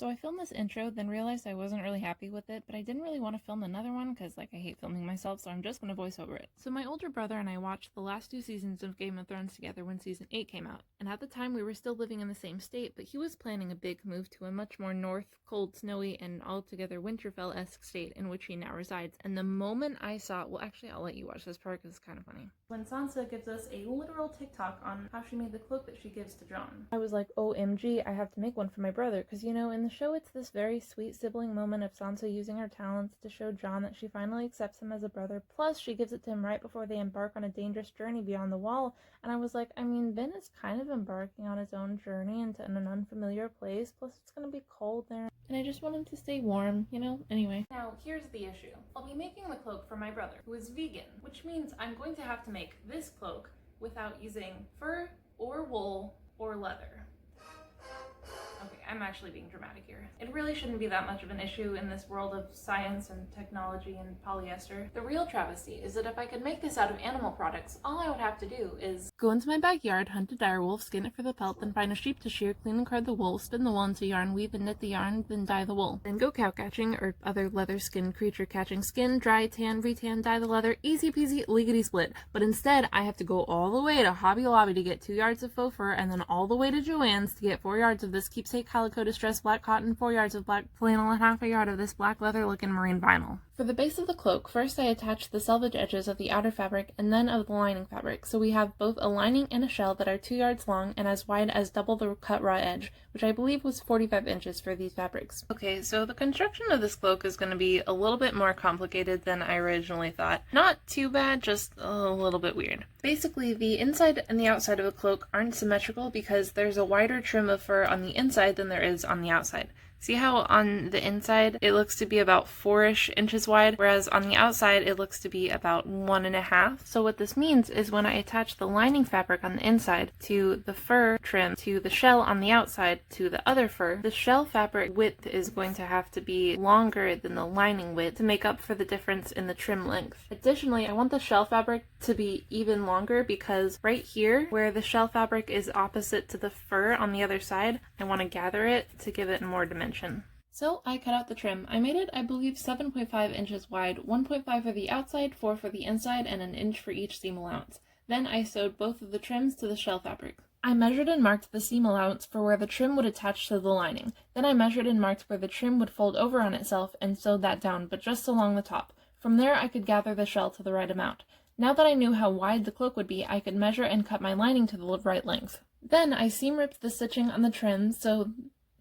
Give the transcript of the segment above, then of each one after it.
So I filmed this intro, then realized I wasn't really happy with it, but I didn't really want to film another one because, I hate filming myself, so I'm just going to voice over it. So my older brother and I watched the last 2 seasons of Game of Thrones together when season 8 came out, and at the time we were still living in the same state, but he was planning a big move to a much more north, cold, snowy, and altogether Winterfell-esque state in which he now resides, and the moment I saw, well actually I'll let you watch this part because it's kind of funny. When Sansa gives us a literal TikTok on how she made the cloak that she gives to Jon. I was like, OMG, I have to make one for my brother, because you know, in the show it's this very sweet sibling moment of Sansa using her talents to show Jon that she finally accepts him as a brother, plus she gives it to him right before they embark on a dangerous journey beyond the wall, and I was like, I mean, Ben is kind of embarking on his own journey into an unfamiliar place, plus it's gonna be cold there, and I just want him to stay warm, you know? Anyway. Now, here's the issue. I'll be making the cloak for my brother, who is vegan, which means I'm going to have to make this cloak without using fur or wool or leather. Okay, I'm actually being dramatic here. It really shouldn't be that much of an issue in this world of science and technology and polyester. The real travesty is that if I could make this out of animal products, all I would have to do is go into my backyard, hunt a direwolf, skin it for the pelt, then find a sheep to shear, clean and card the wool, spin the wool into yarn, weave and knit the yarn, then dye the wool. Then go cow catching or other leather skin creature catching, skin, dry, tan, retan, dye the leather, easy peasy, lickety split. But instead, I have to go all the way to Hobby Lobby to get 2 yards of faux fur, and then all the way to Joann's to get 4 yards of this keepsake calico distressed black cotton, 4 yards of black flannel, and half a yard of this black leather looking marine vinyl. For the base of the cloak, first I attached the selvage edges of the outer fabric and then of the lining fabric, so we have both a lining and a shell that are 2 yards long and as wide as double the cut raw edge, which I believe was 45 inches for these fabrics. Okay, so the construction of this cloak is going to be a little bit more complicated than I originally thought. Not too bad, just a little bit weird. Basically, the inside and the outside of a cloak aren't symmetrical because there's a wider trim of fur on the inside than there is on the outside. See how on the inside it looks to be about 4-ish inches wide, whereas on the outside it looks to be about 1.5. So what this means is when I attach the lining fabric on the inside to the fur trim to the shell on the outside to the other fur, the shell fabric width is going to have to be longer than the lining width to make up for the difference in the trim length. Additionally, I want the shell fabric to be even longer because right here, where the shell fabric is opposite to the fur on the other side, I want to gather it to give it more dimension. So I cut out the trim. I made it, I believe, 7.5 inches wide, 1.5 for the outside, 4 for the inside, and an inch for each seam allowance. Then I sewed both of the trims to the shell fabric. I measured and marked the seam allowance for where the trim would attach to the lining. Then I measured and marked where the trim would fold over on itself and sewed that down, but just along the top. From there I could gather the shell to the right amount. Now that I knew how wide the cloak would be, I could measure and cut my lining to the right length. Then I seam ripped the stitching on the trim so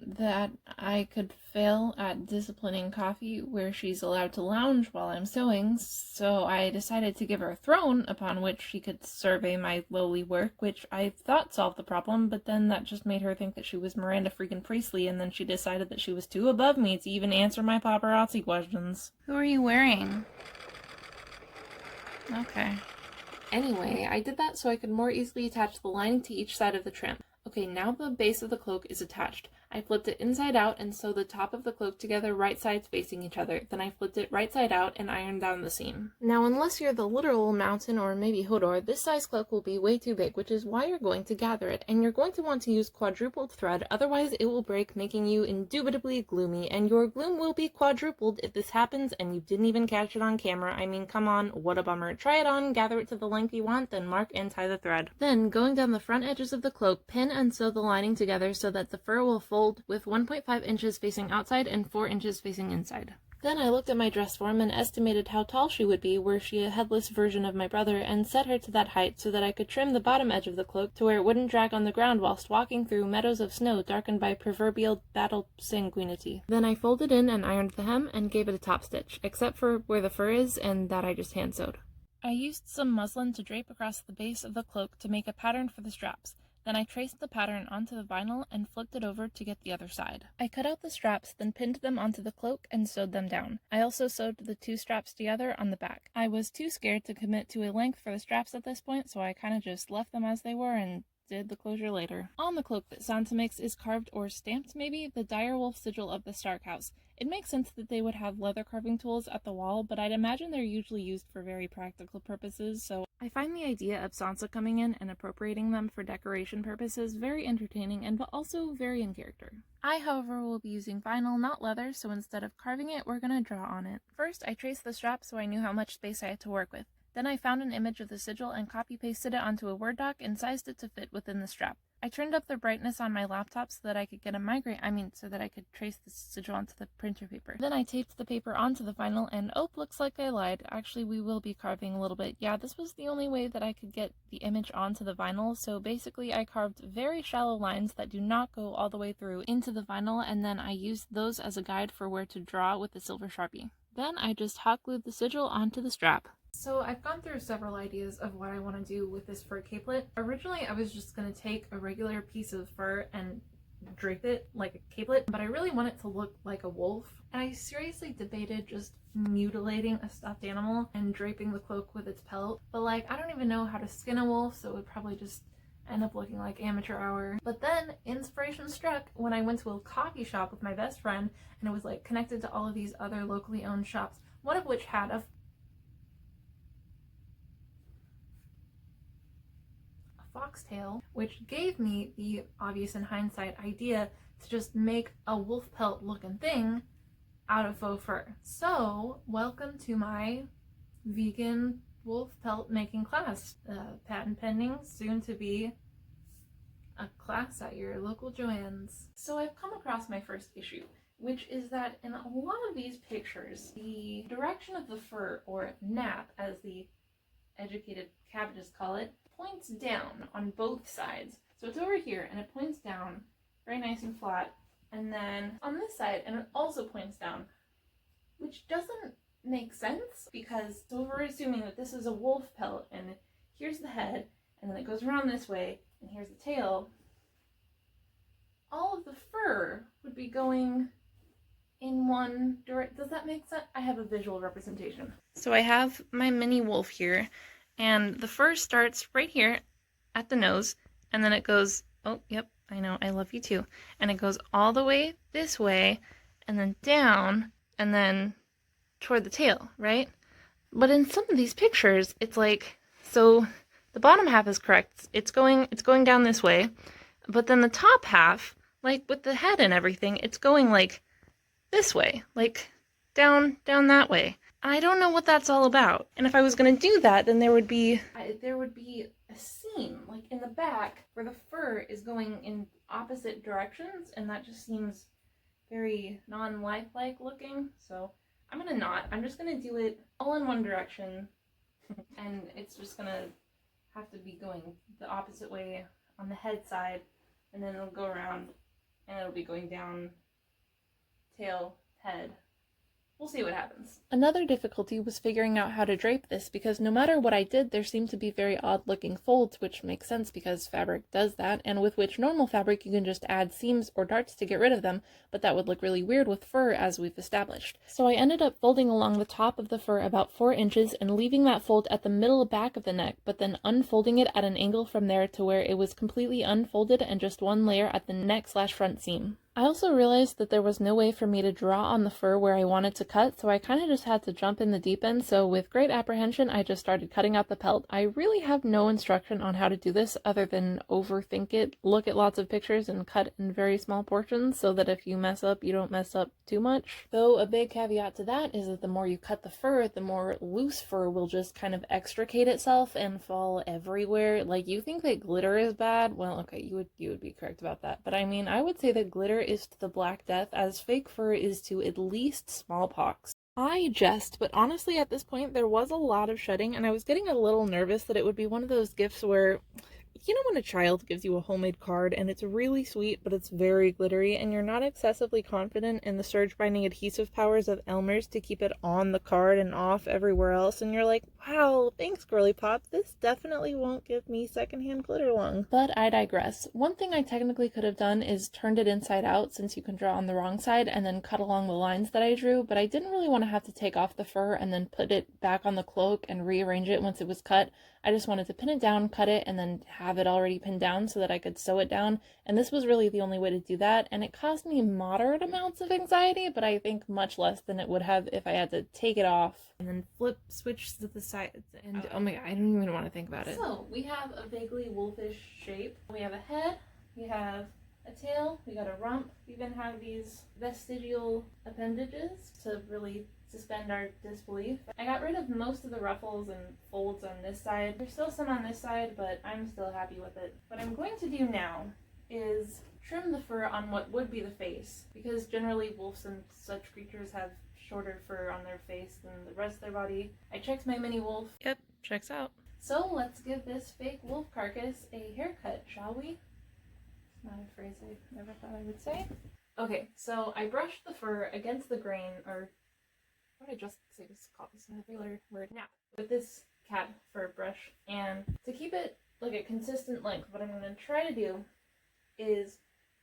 that I could fail at disciplining Coffee where she's allowed to lounge while I'm sewing, so I decided to give her a throne upon which she could survey my lowly work, which I thought solved the problem, but then that just made her think that she was Miranda freaking Priestley, and then she decided that she was too above me to even answer my paparazzi questions. Who are you wearing? Okay. Anyway, I did that so I could more easily attach the lining to each side of the trim. Okay, now the base of the cloak is attached. I flipped it inside out and sewed the top of the cloak together right sides facing each other. Then I flipped it right side out and ironed down the seam. Now, unless you're the literal Mountain or maybe Hodor, this size cloak will be way too big, which is why you're going to gather it. And you're going to want to use quadrupled thread, otherwise it will break, making you indubitably gloomy. And your gloom will be quadrupled if this happens and you didn't even catch it on camera. I mean, come on, what a bummer. Try it on, gather it to the length you want, then mark and tie the thread. Then, going down the front edges of the cloak, pin and sew the lining together so that the fur will fold with 1.5 inches facing outside and 4 inches facing inside. Then I looked at my dress form and estimated how tall she would be were she a headless version of my brother and set her to that height so that I could trim the bottom edge of the cloak to where it wouldn't drag on the ground whilst walking through meadows of snow darkened by proverbial battle sanguinity. Then I folded in and ironed the hem and gave it a top stitch, except for where the fur is, and that I just hand sewed. I used some muslin to drape across the base of the cloak to make a pattern for the straps. Then I traced the pattern onto the vinyl and flipped it over to get the other side. I cut out the straps, then pinned them onto the cloak and sewed them down. I also sewed the 2 straps together on the back. I was too scared to commit to a length for the straps at this point, so I kind of just left them as they were and did the closure later. On the cloak that Sansa makes is carved or stamped maybe the direwolf sigil of the Stark house. It makes sense that they would have leather carving tools at the wall, but I'd imagine they're usually used for very practical purposes, so I find the idea of Sansa coming in and appropriating them for decoration purposes very entertaining and but also very in character. I, however, will be using vinyl, not leather, so instead of carving it, we're gonna draw on it. First, I traced the strap so I knew how much space I had to work with. Then I found an image of the sigil and copy-pasted it onto a Word doc and sized it to fit within the strap. I turned up the brightness on my laptop so that I could get so that I could trace the sigil onto the printer paper. Then I taped the paper onto the vinyl and oh, looks like I lied. Actually, we will be carving a little bit. Yeah, this was the only way that I could get the image onto the vinyl, so basically I carved very shallow lines that do not go all the way through into the vinyl, and then I used those as a guide for where to draw with the silver Sharpie. Then I just hot glued the sigil onto the strap. So I've gone through several ideas of what I want to do with this fur capelet. Originally I was just going to take a regular piece of fur and drape it like a capelet, but I really want it to look like a wolf. And I seriously debated just mutilating a stuffed animal and draping the cloak with its pelt, but like I don't even know how to skin a wolf, so it would probably just end up looking like amateur hour. But then inspiration struck when I went to a coffee shop with my best friend, and it was like connected to all of these other locally owned shops, one of which had a foxtail, which gave me the obvious in hindsight idea to just make a wolf pelt looking thing out of faux fur. So welcome to my vegan wolf pelt making class. Patent pending, soon to be a class at your local Joann's. So I've come across my first issue, which is that in a lot of these pictures, the direction of the fur, or nap as the educated cabbages call it, points down on both sides. So it's over here and it points down very nice and flat, and then on this side and it also points down, which doesn't make sense because so we're assuming that this is a wolf pelt and here's the head and then it goes around this way and here's the tail. All of the fur would be going in one direction. Does that make sense? I have a visual representation. So I have my mini wolf here, and the fur starts right here at the nose, and then it goes, oh, yep, I know, I love you too. And it goes all the way this way, and then down, and then toward the tail, right? But in some of these pictures, it's like, so the bottom half is correct. It's going down this way, but then the top half, like with the head and everything, it's going like this way, like down that way. I don't know what that's all about. And if I was going to do that, then there would be a seam like in the back where the fur is going in opposite directions, and that just seems very non-lifelike looking. So I'm just gonna do it all in one direction, and it's just gonna have to be going the opposite way on the head side, and then it'll go around and it'll be going down, tail, head. We'll see what happens. Another difficulty was figuring out how to drape this, because no matter what I did, there seemed to be very odd looking folds, which makes sense because fabric does that, and with which normal fabric you can just add seams or darts to get rid of them, but that would look really weird with fur, as we've established. So I ended up folding along the top of the fur about 4 inches and leaving that fold at the middle back of the neck, but then unfolding it at an angle from there to where it was completely unfolded and just one layer at the neck/front seam. I also realized that there was no way for me to draw on the fur where I wanted to cut, so I kind of just had to jump in the deep end, so with great apprehension I just started cutting out the pelt. I really have no instruction on how to do this other than overthink it, look at lots of pictures, and cut in very small portions so that if you mess up, you don't mess up too much. Though a big caveat to that is that the more you cut the fur, the more loose fur will just kind of extricate itself and fall everywhere. Like, you think that glitter is bad? Well, okay, you would be correct about that, but I mean, I would say that glitter is to the Black Death as fake fur is to at least smallpox. I jest, but honestly at this point there was a lot of shedding, and I was getting a little nervous that it would be one of those gifts where, you know, when a child gives you a homemade card and it's really sweet but it's very glittery and you're not excessively confident in the surge binding adhesive powers of Elmer's to keep it on the card and off everywhere else, and you're like, wow, thanks girly pop, this definitely won't give me secondhand glitter lung. But I digress. One thing I technically could have done is turned it inside out, since you can draw on the wrong side, and then cut along the lines that I drew, but I didn't really want to have to take off the fur and then put it back on the cloak and rearrange it once it was cut. I just wanted to pin it down, cut it, and then have it already pinned down so that I could sew it down, and this was really the only way to do that, and it caused me moderate amounts of anxiety, but I think much less than it would have if I had to take it off and then switch to the sides, and oh my god, I don't even want to think about it. So, we have a vaguely wolfish shape. We have a head, we have a tail, we got a rump, we even have these vestigial appendages to really suspend our disbelief. I got rid of most of the ruffles and folds on this side. There's still some on this side, but I'm still happy with it. What I'm going to do now is trim the fur on what would be the face, because generally wolves and such creatures have shorter fur on their face than the rest of their body. I checked my mini wolf. Yep, checks out. So let's give this fake wolf carcass a haircut, shall we? Not a phrase I never thought I would say. Okay, so I brushed the fur against the grain, or what did I just say? Just call this a regular word, nap, with this cat fur brush. And to keep it like a consistent length, what I'm going to try to do is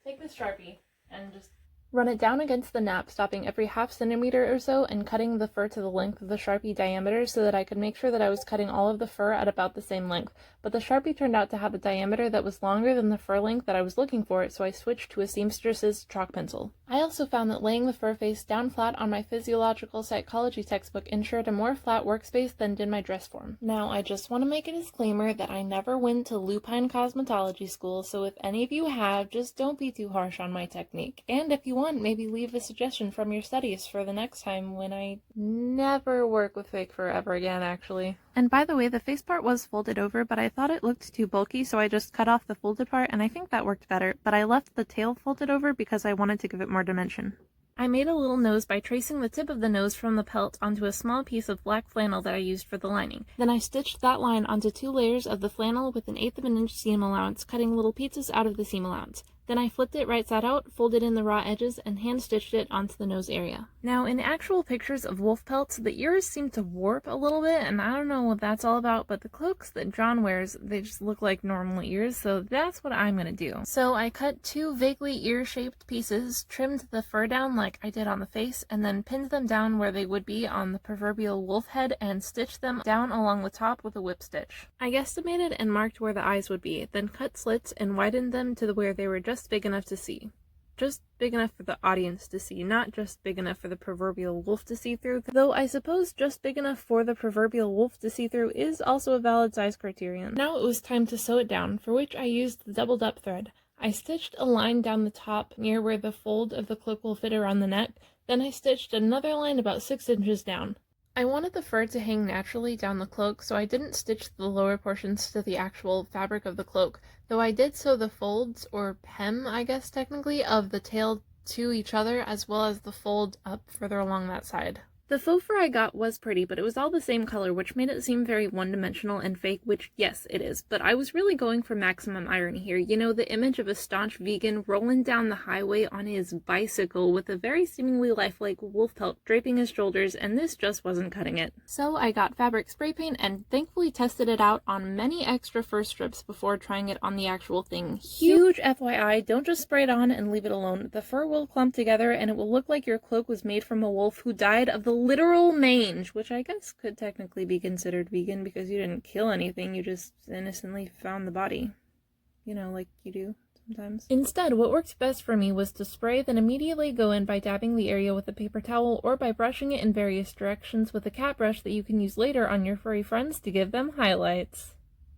take this Sharpie and just run it down against the nap, stopping every ½ centimeter or so and cutting the fur to the length of the Sharpie diameter so that I could make sure that I was cutting all of the fur at about the same length. But the Sharpie turned out to have a diameter that was longer than the fur length that I was looking for, so I switched to a seamstress's chalk pencil. I also found that laying the fur face down flat on my physiological psychology textbook ensured a more flat workspace than did my dress form. Now, I just want to make a disclaimer that I never went to lupine cosmetology school, so if any of you have, just don't be too harsh on my technique. And if you want, maybe leave a suggestion from your studies for the next time when I never work with fake fur ever again, actually. And by the way, the face part was folded over, but I thought it looked too bulky, so I just cut off the folded part, and I think that worked better, but I left the tail folded over because I wanted to give it more dimension. I made a little nose by tracing the tip of the nose from the pelt onto a small piece of black flannel that I used for the lining. Then I stitched that line onto 2 layers of the flannel with 1/8 of an inch seam allowance, cutting little pieces out of the seam allowance. Then I flipped it right side out, folded in the raw edges, and hand-stitched it onto the nose area. Now, in actual pictures of wolf pelts, the ears seem to warp a little bit, and I don't know what that's all about, but the cloaks that Jon wears, they just look like normal ears, so that's what I'm gonna do. So I cut 2 vaguely ear-shaped pieces, trimmed the fur down like I did on the face, and then pinned them down where they would be on the proverbial wolf head, and stitched them down along the top with a whip stitch. I guesstimated and marked where the eyes would be, then cut slits and widened them to where they were just big enough to see. Just big enough for the audience to see, not just big enough for the proverbial wolf to see through, though I suppose just big enough for the proverbial wolf to see through is also a valid size criterion. Now it was time to sew it down, for which I used the doubled up thread. I stitched a line down the top near where the fold of the cloak will fit around the neck, then I stitched another line about 6 inches down. I wanted the fur to hang naturally down the cloak, so I didn't stitch the lower portions to the actual fabric of the cloak, though I did sew the folds, or hem, I guess technically, of the tail to each other, as well as the fold up further along that side. The faux fur I got was pretty, but it was all the same color, which made it seem very one-dimensional and fake, which, yes, it is. But I was really going for maximum irony here. You know, the image of a staunch vegan rolling down the highway on his bicycle with a very seemingly lifelike wolf pelt draping his shoulders, and this just wasn't cutting it. So I got fabric spray paint and thankfully tested it out on many extra fur strips before trying it on the actual thing. Huge FYI, don't just spray it on and leave it alone. The fur will clump together and it will look like your cloak was made from a wolf who died of the literal mange, which I guess could technically be considered vegan because you didn't kill anything, you just innocently found the body. You know, like you do sometimes. Instead, what worked best for me was to spray, then immediately go in by dabbing the area with a paper towel or by brushing it in various directions with a cat brush that you can use later on your furry friends to give them highlights.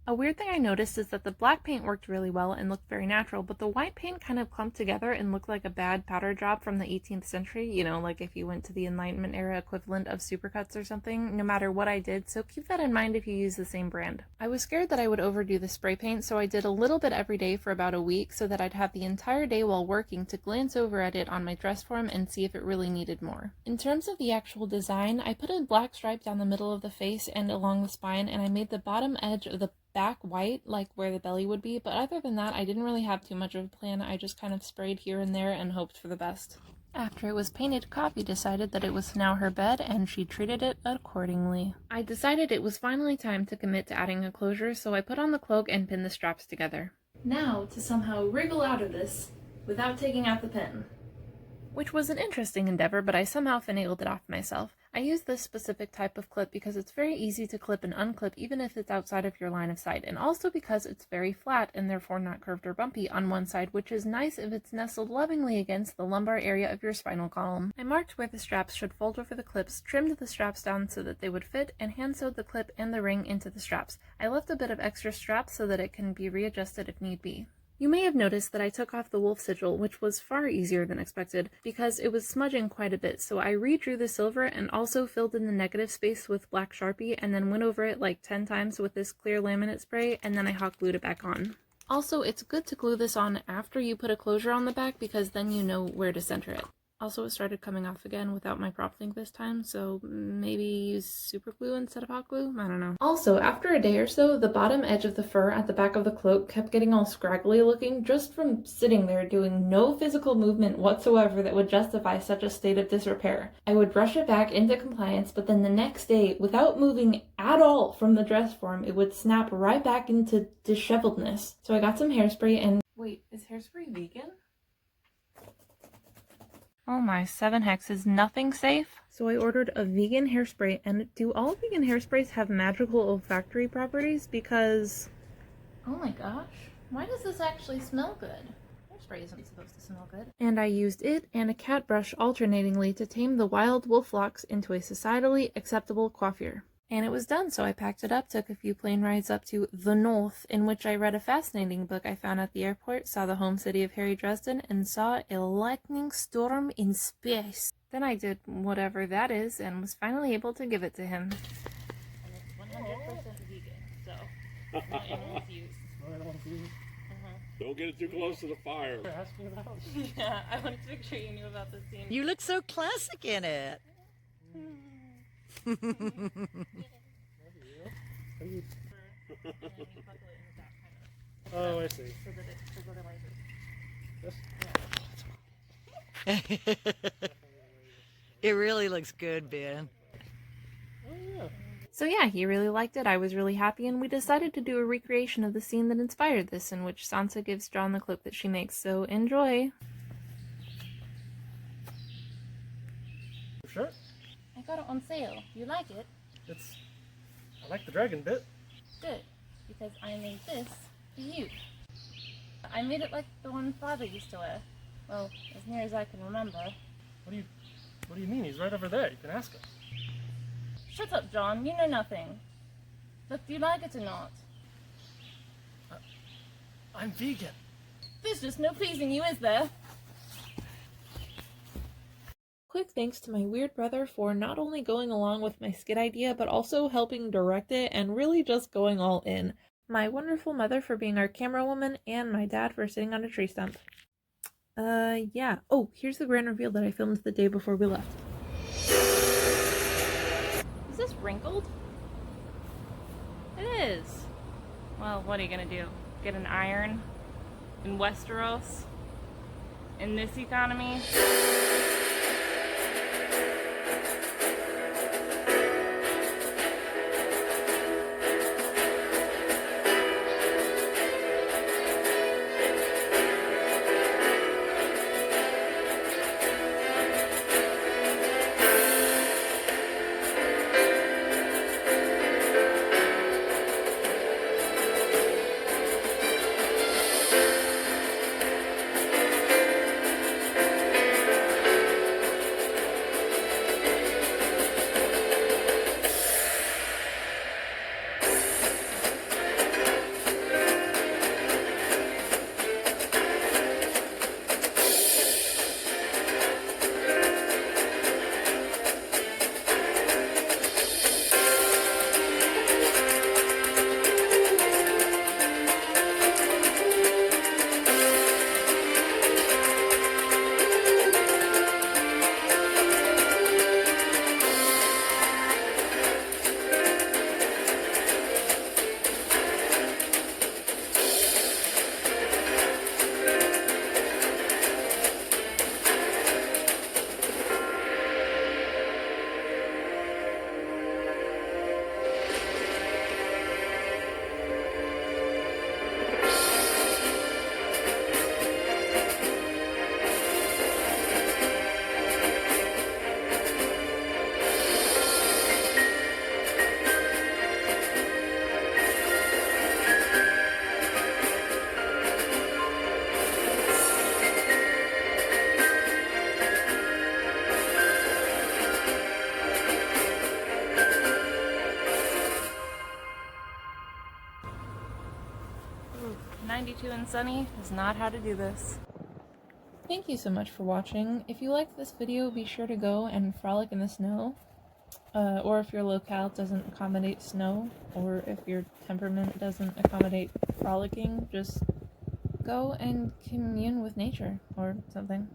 A weird thing I noticed is that the black paint worked really well and looked very natural, but the white paint kind of clumped together and looked like a bad powder job from the 18th century, you know, like if you went to the Enlightenment era equivalent of supercuts or something, no matter what I did, so keep that in mind if you use the same brand. I was scared that I would overdo the spray paint, so I did a little bit every day for about a week so that I'd have the entire day while working to glance over at it on my dress form and see if it really needed more. In terms of the actual design, I put a black stripe down the middle of the face and along the spine, and I made the bottom edge of the back white, like where the belly would be, but other than that, I didn't really have too much of a plan. I just kind of sprayed here and there and hoped for the best. After it was painted, Coffee decided that it was now her bed, and she treated it accordingly. I decided it was finally time to commit to adding a closure, so I put on the cloak and pinned the straps together. Now, to somehow wriggle out of this without taking out the pin. Which was an interesting endeavor, but I somehow finagled it off myself. I use this specific type of clip because it's very easy to clip and unclip even if it's outside of your line of sight, and also because it's very flat and therefore not curved or bumpy on one side, which is nice if it's nestled lovingly against the lumbar area of your spinal column. I marked where the straps should fold over the clips, trimmed the straps down so that they would fit, and hand sewed the clip and the ring into the straps. I left a bit of extra strap so that it can be readjusted if need be. You may have noticed that I took off the wolf sigil, which was far easier than expected, because it was smudging quite a bit, so I redrew the silver and also filled in the negative space with black Sharpie and then went over it like 10 times with this clear laminate spray, and then I hot glued it back on. Also, it's good to glue this on after you put a closure on the back because then you know where to center it. Also, it started coming off again without my prop link this time, so maybe use super glue instead of hot glue? I don't know. Also, after a day or so, the bottom edge of the fur at the back of the cloak kept getting all scraggly looking just from sitting there doing no physical movement whatsoever that would justify such a state of disrepair. I would brush it back into compliance, but then the next day, without moving at all from the dress form, it would snap right back into disheveledness. So I got some hairspray and— Wait, is hairspray vegan? Oh my 7 hex, is nothing safe? So I ordered a vegan hairspray, and do all vegan hairsprays have magical olfactory properties? Because— oh my gosh, why does this actually smell good? Hairspray isn't supposed to smell good. And I used it and a cat brush alternatingly to tame the wild wolf locks into a societally acceptable coiffure. And it was done, so I packed it up, took a few plane rides up to the north, in which I read a fascinating book I found at the airport, saw the home city of Harry Dresden, and saw a lightning storm in space. Then I did whatever that is, and was finally able to give it to him. And it's 100% vegan, so no animals used. Don't get it too close to the fire. Yeah, I wanted to make sure you knew about this scene. You look so classic in it. Oh, I see. So that it stabilizes. It really looks good, Ben. Oh, yeah. So yeah, he really liked it, I was really happy, and we decided to do a recreation of the scene that inspired this, in which Sansa gives Jon the cloak that she makes, so enjoy! Sure. I got it on sale. You like it? I like the dragon bit. Good, because I made this for you. I made it like the one Father used to wear. Well, as near as I can remember. What do you mean? He's right over there. You can ask him. Shut up, Jon. You know nothing. Look, do you like it or not? I'm vegan. There's just no pleasing you, is there? Quick thanks to my weird brother for not only going along with my skit idea, but also helping direct it and really just going all in. My wonderful mother for being our camera woman, and my dad for sitting on a tree stump. Yeah. Oh, here's the grand reveal that I filmed the day before we left. Is this wrinkled? It is. Well, what are you gonna do? Get an iron? In Westeros? In this economy? too and sunny is not how to do this. Thank you so much for watching. If you liked this video, be sure to go and frolic in the snow. Or if your locale doesn't accommodate snow, or if your temperament doesn't accommodate frolicking, just go and commune with nature or something.